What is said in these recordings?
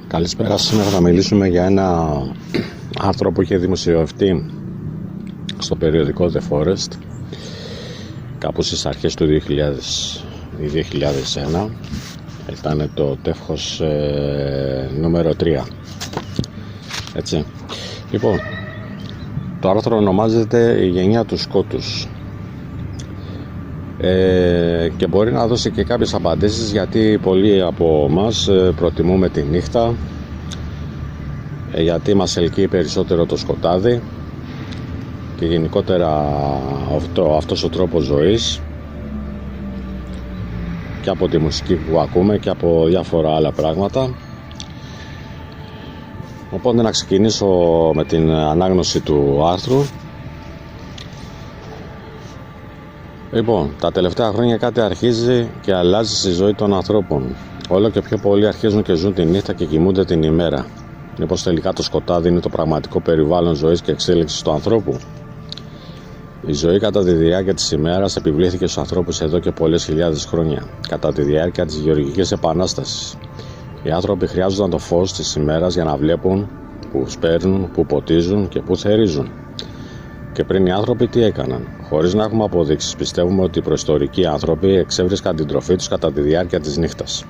Καλησπέρα. Σήμερα θα μιλήσουμε για ένα άρθρο που είχε δημοσιευτεί στο περιοδικό The Forest κάπου στις αρχές του 2000 ή 2001. Ήταν το τεύχος νούμερο 3. Έτσι. Λοιπόν, το άρθρο ονομάζεται «Η γενιά του σκότους» και μπορεί να δώσει και κάποιες απαντήσεις, γιατί πολλοί από εμάς προτιμούμε τη νύχτα, γιατί μας ελκύει περισσότερο το σκοτάδι και γενικότερα αυτός ο τρόπος ζωής, και από τη μουσική που ακούμε και από διάφορα άλλα πράγματα. Οπότε να ξεκινήσω με την ανάγνωση του άρθρου. Λοιπόν, τα τελευταία χρόνια κάτι αρχίζει και αλλάζει στη ζωή των ανθρώπων. Όλο και πιο πολλοί αρχίζουν και ζουν τη νύχτα και κοιμούνται την ημέρα. Μήπως τελικά το σκοτάδι είναι το πραγματικό περιβάλλον ζωής και εξέλιξης του ανθρώπου? Η ζωή κατά τη διάρκεια της ημέρας επιβλήθηκε στους ανθρώπους εδώ και πολλές χιλιάδες χρόνια, κατά τη διάρκεια της γεωργικής επανάστασης. Οι άνθρωποι χρειάζονταν το φως της ημέρας για να βλέπουν που σπέρνουν, που ποτίζουν και που θερίζουν. Και πριν οι άνθρωποι τι έκαναν? Χωρίς να έχουμε αποδείξεις, πιστεύουμε ότι οι προϊστορικοί άνθρωποι εξέβρισκαν την τροφή τους κατά τη διάρκεια της νύχτας.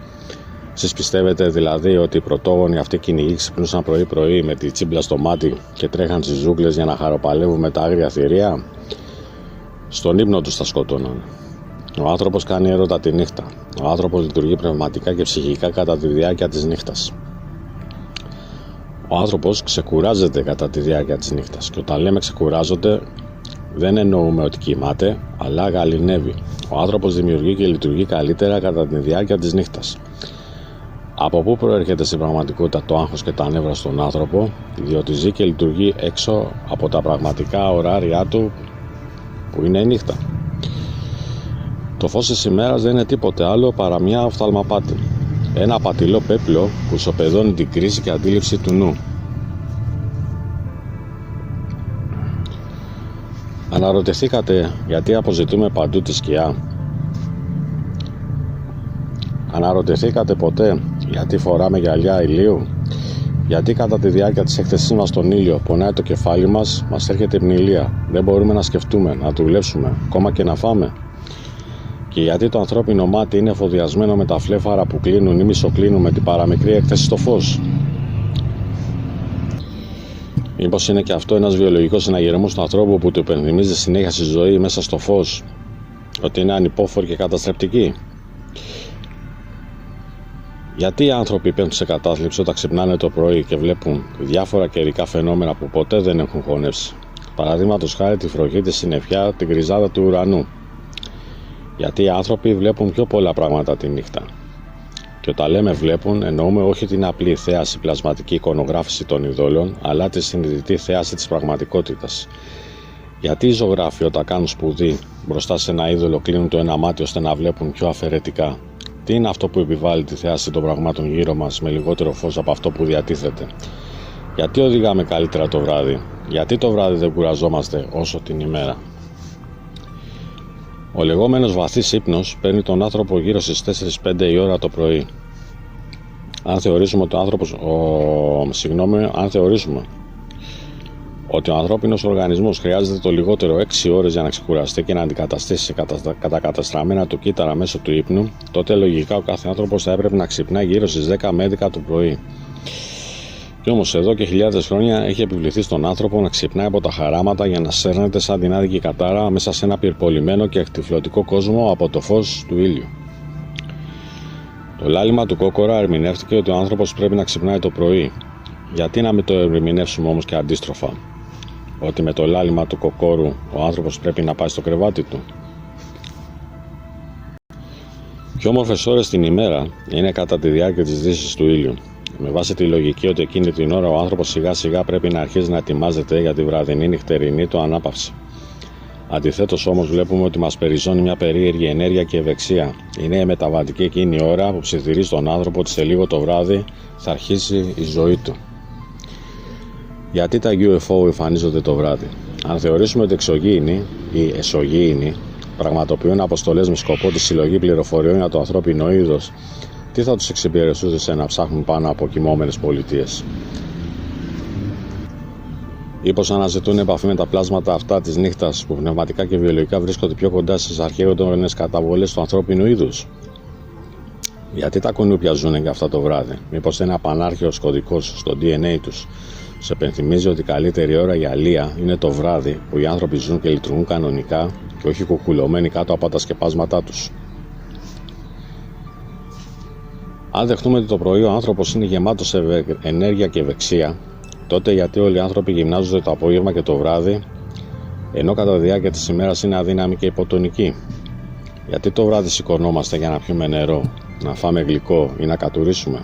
Εσείς πιστεύετε δηλαδή ότι οι πρωτόγονοι αυτοί κυνηγοί ξυπνούσαν πρωί-πρωί με τη τσίμπλα στο μάτι και τρέχαν στις ζούγκλες για να χαροπαλεύουν με τα άγρια θηρία? Στον ύπνο τους τα σκοτώναν. Ο άνθρωπος κάνει έρωτα τη νύχτα. Ο άνθρωπος λειτουργεί πνευματικά και ψυχικά κατά τη διάρκεια της νύχτας. Ο άνθρωπος ξεκουράζεται κατά τη διάρκεια της νύχτας. Και όταν λέμε ξεκουράζονται, δεν εννοούμε ότι κοιμάται, αλλά γαληνεύει. Ο άνθρωπος δημιουργεί και λειτουργεί καλύτερα κατά τη διάρκεια της νύχτας. Από πού προέρχεται στην πραγματικότητα το άγχος και τα νεύρα στον άνθρωπο? Διότι ζει και λειτουργεί έξω από τα πραγματικά ωράρια του, που είναι η νύχτα. Το φως της ημέρας δεν είναι τίποτε άλλο παρά μια οφθαλμαπάτη. Ένα απατηλό πέπλο που ισοπεδώνει την κρίση και αντίληψη του νου. Αναρωτηθήκατε γιατί αποζητούμε παντού τη σκιά? Αναρωτηθήκατε ποτέ γιατί φοράμε γυαλιά ηλίου? Γιατί κατά τη διάρκεια της έκθεσής μας στον ήλιο πονάει το κεφάλι μας, μας έρχεται πνηλία, δεν μπορούμε να σκεφτούμε, να δουλέψουμε, ακόμα και να φάμε? Και γιατί το ανθρώπινο μάτι είναι εφοδιασμένο με τα φλέφαρα που κλείνουν ή μισοκλίνουν με την παραμικρή έκθεση στο φως? Μήπως είναι και αυτό ένας βιολογικός συναγερμός του ανθρώπου που του υπενθυμίζει συνέχεια στη ζωή μέσα στο φως ότι είναι ανυπόφορη και καταστρεπτική? Γιατί οι άνθρωποι πέφτουν σε κατάθλιψη όταν ξυπνάνε το πρωί και βλέπουν διάφορα καιρικά φαινόμενα που ποτέ δεν έχουν χωνεύσει? Παραδείγματος χάρη τη βροχή, τη συννεφιά, την κρυζάδα του ουρανού. Γιατί οι άνθρωποι βλέπουν πιο πολλά πράγματα τη νύχτα. Και όταν λέμε βλέπουν, εννοούμε όχι την απλή θέαση, πλασματική εικονογράφηση των ειδόλων, αλλά τη συνειδητή θέαση της πραγματικότητας. Γιατί οι ζωγράφοι όταν κάνουν σπουδή μπροστά σε ένα είδωλο κλείνουν το ένα μάτι ώστε να βλέπουν πιο αφαιρετικά? Τι είναι αυτό που επιβάλλει τη θέαση των πραγμάτων γύρω μας με λιγότερο φως από αυτό που διατίθεται? Γιατί οδηγάμε καλύτερα το βράδυ? Γιατί το βράδυ δεν κουραζόμαστε όσο την ημέρα? Ο λεγόμενος βαθύς ύπνος παίρνει τον άνθρωπο γύρω στις 4-5 η ώρα το πρωί. Αν θεωρήσουμε ότι ο ανθρώπινος οργανισμός χρειάζεται το λιγότερο 6 ώρες για να ξεκουραστεί και να αντικαταστήσει κατά καταστραμμένα του κύτταρα μέσω του ύπνου, τότε λογικά ο κάθε άνθρωπος θα έπρεπε να ξυπνάει γύρω στις 10 με 11 το πρωί. Κι όμως εδώ και χιλιάδες χρόνια έχει επιβληθεί στον άνθρωπο να ξυπνάει από τα χαράματα για να σέρνεται σαν την άδικη κατάρα μέσα σε ένα πυρπολιμένο και εκτυφλωτικό κόσμο από το φως του ήλιου. Το λάλημα του κόκορα ερμηνεύτηκε ότι ο άνθρωπος πρέπει να ξυπνάει το πρωί. Γιατί να μην το ερμηνεύσουμε όμως και αντίστροφα? Ότι με το λάλημα του κοκόρου ο άνθρωπος πρέπει να πάει στο κρεβάτι του? Πιο όμορφες ώρες την ημέρα είναι κατά τη διάρκεια της δύσης του ήλιου. Με βάση τη λογική ότι εκείνη την ώρα ο άνθρωπος σιγά σιγά πρέπει να αρχίζει να ετοιμάζεται για τη βραδινή νυχτερινή του ανάπαυση. Αντιθέτως όμως βλέπουμε ότι μας περιζώνει μια περίεργη ενέργεια και ευεξία. Είναι η μεταβατική εκείνη ώρα που ψιθυρίζει τον άνθρωπο ότι σε λίγο το βράδυ θα αρχίσει η ζωή του. Γιατί τα UFO εμφανίζονται το βράδυ? Αν θεωρήσουμε ότι εξωγήινοι ή εσωγήινοι πραγματοποιούν αποστολές με σκοπό τη συλλογή πληροφοριών για το ανθρώπινο είδος, Τι θα τους εξυπηρετούσε να ψάχνουν πάνω από κοιμόμενες πολιτείες? Ή πως αναζητούν επαφή με τα πλάσματα αυτά της νύχτας που πνευματικά και βιολογικά βρίσκονται πιο κοντά στις αρχαίγοντες καταβολές του ανθρώπινου είδους? Γιατί τα κουνούπια ζουν και αυτά το βράδυ? Μήπως ένα πανάρχαιος κωδικός στο DNA τους σε επενθυμίζει ότι η καλύτερη ώρα για αλεία είναι το βράδυ, που οι άνθρωποι ζουν και λειτουργούν κανονικά και όχι κουκουλωμένοι κάτω από τα σκεπάσματά τους? Αν δεχτούμε ότι το πρωί ο άνθρωπος είναι γεμάτος σε ενέργεια και ευεξία, τότε γιατί όλοι οι άνθρωποι γυμνάζονται το απόγευμα και το βράδυ, ενώ κατά τη διάρκεια της ημέρας είναι αδύναμοι και υποτονικοί? Γιατί το βράδυ σηκωνόμαστε για να πιούμε νερό, να φάμε γλυκό ή να κατουρίσουμε?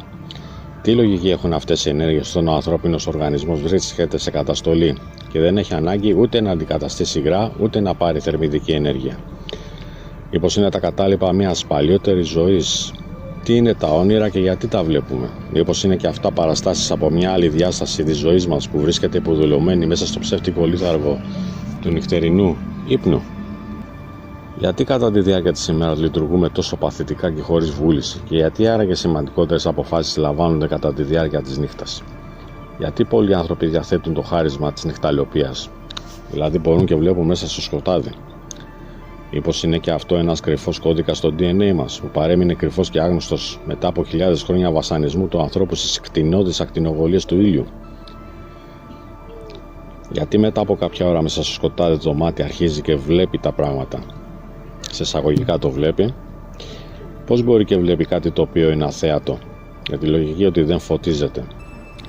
Τι λογική έχουν αυτές οι ενέργειες όταν ο ανθρώπινος οργανισμός βρίσκεται σε καταστολή και δεν έχει ανάγκη ούτε να αντικαταστήσει υγρά ούτε να πάρει θερμιδική ενέργεια? Μήπως είναι τα κατάλοιπα μιας παλιότερης ζωής? Τι είναι τα όνειρα και γιατί τα βλέπουμε? Μήπως είναι και αυτά παραστάσεις από μια άλλη διάσταση της ζωής μας που βρίσκεται υποδουλωμένη μέσα στο ψεύτικο λίθαργο του νυχτερινού ύπνου? Γιατί κατά τη διάρκεια της ημέρας λειτουργούμε τόσο παθητικά και χωρίς βούληση, και γιατί άραγε σημαντικότερες αποφάσεις λαμβάνονται κατά τη διάρκεια της νύχτας? Γιατί πολλοί άνθρωποι διαθέτουν το χάρισμα της νυχταλλιοπίας, δηλαδή μπορούν και βλέπουν μέσα στο σκοτάδι? Μήπως είναι και αυτό ένας κρυφός κώδικας στο DNA μας, που παρέμεινε κρυφός και άγνωστος μετά από χιλιάδες χρόνια βασανισμού του ανθρώπου στις κτηνώδεις ακτινοβολίες του ήλιου? Γιατί μετά από κάποια ώρα μέσα στο σκοτάδι το μάτι αρχίζει και βλέπει τα πράγματα? Σε εισαγωγικά το βλέπει. Πώς μπορεί και βλέπει κάτι το οποίο είναι αθέατο? Για τη λογική ότι δεν φωτίζεται.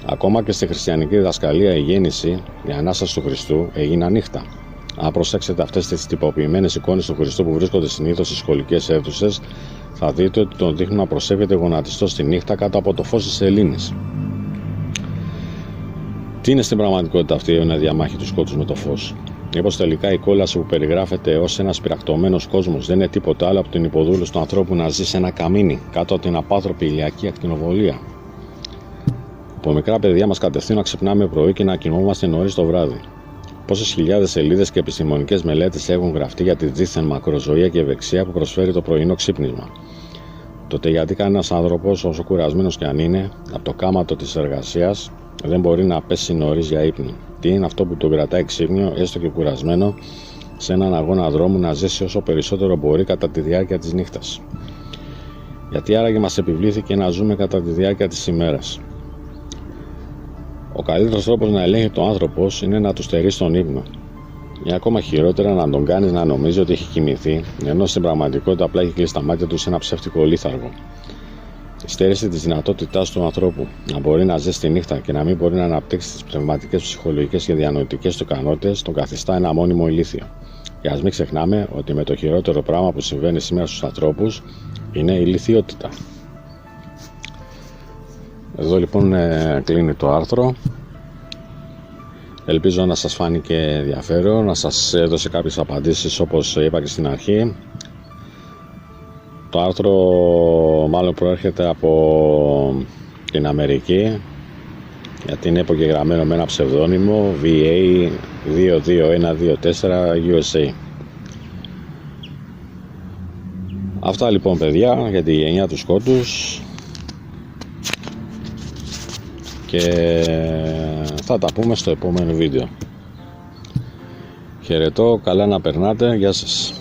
Ακόμα και στη χριστιανική διδασκαλία η γέννηση, η Ανάσταση του Χριστού, έγινε νύχτα. Αν προσέξετε αυτές τις τυποποιημένες εικόνες του Χριστού που βρίσκονται συνήθως στις σχολικές αίθουσες, θα δείτε ότι τον δείχνουν να προσεύχεται γονατιστό στη νύχτα κάτω από το φως της σελήνης. Τι είναι στην πραγματικότητα αυτή η διαμάχη του σκότους με το φως? Μήπως τελικά η κόλαση που περιγράφεται ως ένας πυρακτωμένος κόσμος δεν είναι τίποτα άλλο από την υποδούλωση του ανθρώπου να ζει σε ένα καμίνι κάτω από την απάνθρωπη ηλιακή ακτινοβολία? Από μικρά παιδιά μας κατευθύνουν να ξυπνάμε πρωί και να κοιμόμαστε νωρίς το βράδυ. Πόσες χιλιάδες σελίδες και επιστημονικές μελέτες έχουν γραφτεί για τη δίθεν μακροζωία και ευεξία που προσφέρει το πρωινό ξύπνισμα? Τότε γιατί κανένας άνθρωπος, όσο κουρασμένος κι αν είναι από το κάματο της εργασίας, δεν μπορεί να πέσει νωρίς για ύπνο? Τι είναι αυτό που τον κρατάει ξύπνιο, έστω και κουρασμένο, σε έναν αγώνα δρόμου να ζήσει όσο περισσότερο μπορεί κατά τη διάρκεια της νύχτας? Γιατί άραγε μας επιβλήθηκε να ζούμε κατά τη διάρκεια της ημέρας? Ο καλύτερος τρόπος να ελέγχει ο άνθρωπος είναι να του στερείς τον ύπνο. Ή ακόμα χειρότερα να τον κάνεις να νομίζει ότι έχει κοιμηθεί, ενώ στην πραγματικότητα απλά έχει κλείσει τα μάτια του σε ένα ψεύτικο λίθαργο. Η στέρηση της δυνατότητάς του ανθρώπου να μπορεί να ζει στη νύχτα και να μην μπορεί να αναπτύξει τις πνευματικές, ψυχολογικές και διανοητικές του ικανότητες τον καθιστά ένα μόνιμο ηλίθιο. Και ας μην ξεχνάμε ότι με το χειρότερο πράγμα που συμβαίνει σήμερα στους ανθρώπους είναι η ηλιθιότητα. Εδώ λοιπόν κλείνει το άρθρο. Ελπίζω να σας φάνηκε ενδιαφέρον, να σας έδωσε κάποιες απαντήσεις όπως είπα και στην αρχή. Το άρθρο μάλλον προέρχεται από την Αμερική, γιατί είναι υπογεγραμμένο με ένα ψευδόνυμο VA 22124 USA. Αυτά λοιπόν παιδιά για τη γενιά του σκότους, και θα τα πούμε στο επόμενο βίντεο. Χαιρετώ, καλά να περνάτε, γεια σας.